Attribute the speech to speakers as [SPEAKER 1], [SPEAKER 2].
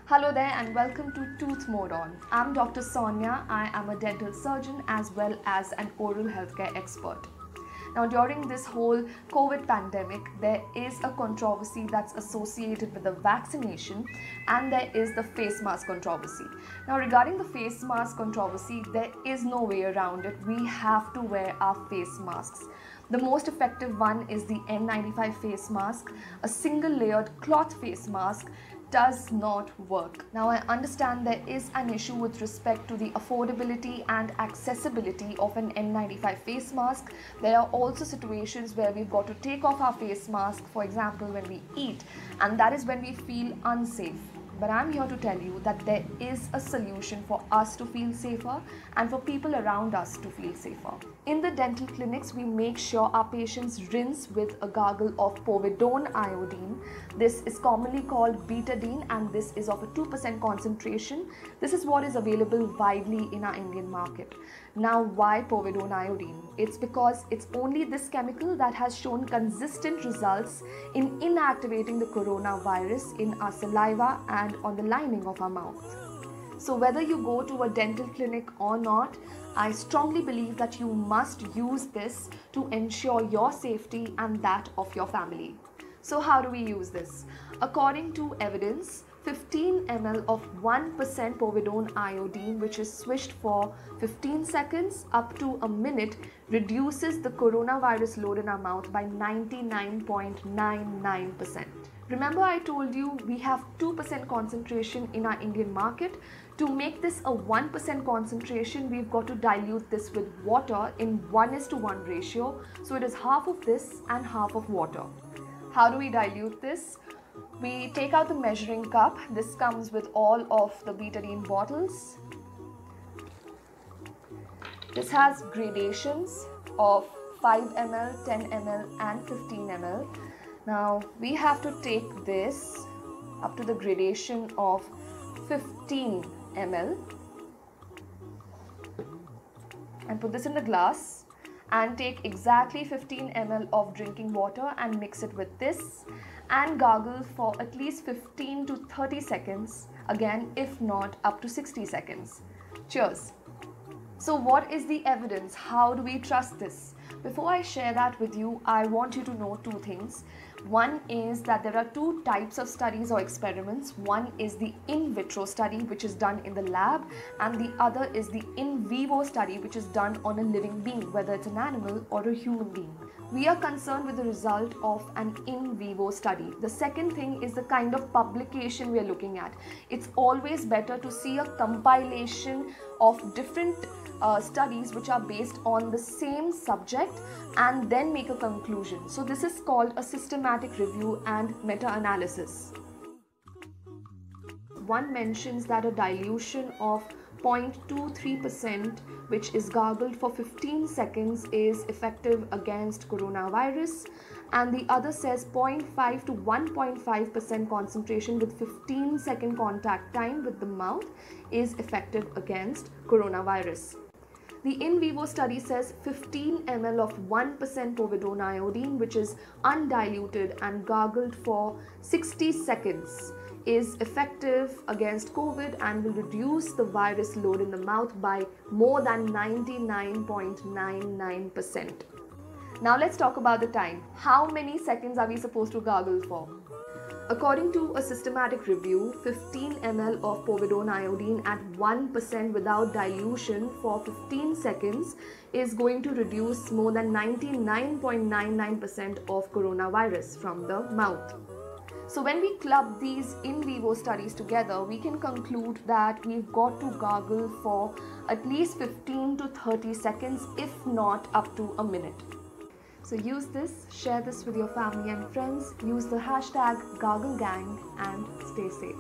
[SPEAKER 1] Hello there and welcome to Tooth Mode On. I'm Dr. Sonia. I am a dental surgeon as well as an oral healthcare expert. Now, during this whole COVID pandemic, there is a controversy that's associated with the vaccination, and there is the face mask controversy. Now, regarding the face mask controversy, there is no way around it. We have to wear our face masks. The most effective one is the N95 face mask. A single layered cloth face mask does not work. Now, I understand there is an issue with respect to the affordability and accessibility of an N95 face mask. There are also situations where we've got to take off our face mask, for example, when we eat, and that is when we feel unsafe. But I'm here to tell you that there is a solution for us to feel safer and for people around us to feel safer. In the dental clinics, we make sure our patients rinse with a gargle of povidone iodine. This is commonly called betadine, and this is of a 2% concentration. This is what is available widely in our Indian market. Now, why povidone iodine? It's because it's only this chemical that has shown consistent results in inactivating the coronavirus in our saliva and on the lining of our mouth. So whether you go to a dental clinic or not, I strongly believe that you must use this to ensure your safety and that of your family. So how do we use this? According to evidence, 15 ml of 1% povidone iodine, which is swished for 15 seconds up to a minute, reduces the coronavirus load in our mouth by 99.99%. Remember, I told you we have 2% concentration in our Indian market. To make this a 1% concentration, we've got to dilute this with water in 1:1 ratio. So it is half of this and half of water. How do we dilute this? We take out the measuring cup. This comes with all of the betadine bottles. This has gradations of 5 ml, 10 ml and 15 ml. Now we have to take this up to the gradation of 15 ml and put this in the glass and take exactly 15 ml of drinking water and mix it with this and gargle for at least 15 to 30 seconds, again if not up to 60 seconds. Cheers! So what is the evidence? How do we trust this? Before I share that with you, I want you to know two things. One is that there are two types of studies or experiments. One is the in vitro study, which is done in the lab, and the other is the in vivo study, which is done on a living being, whether it's an animal or a human being. We are concerned with the result of an in vivo study. The second thing is the kind of publication we are looking at. It's always better to see a compilation of different studies which are based on the same subject and then make a conclusion. So this is called a systematic review and meta-analysis. One mentions that a dilution of 0.23%, which is gargled for 15 seconds, is effective against coronavirus, and the other says 0.5 to 1.5% concentration with 15-second contact time with the mouth is effective against coronavirus. The in vivo study says 15 ml of 1% povidone iodine, which is undiluted and gargled for 60 seconds, is effective against COVID and will reduce the virus load in the mouth by more than 99.99%. Now let's talk about the time. How many seconds are we supposed to gargle for? According to a systematic review, 15 ml of povidone iodine at 1% without dilution for 15 seconds is going to reduce more than 99.99% of coronavirus from the mouth. So when we club these in vivo studies together, we can conclude that we've got to gargle for at least 15 to 30 seconds, if not up to a minute. So use this, share this with your family and friends, use the hashtag GargleGang and stay safe.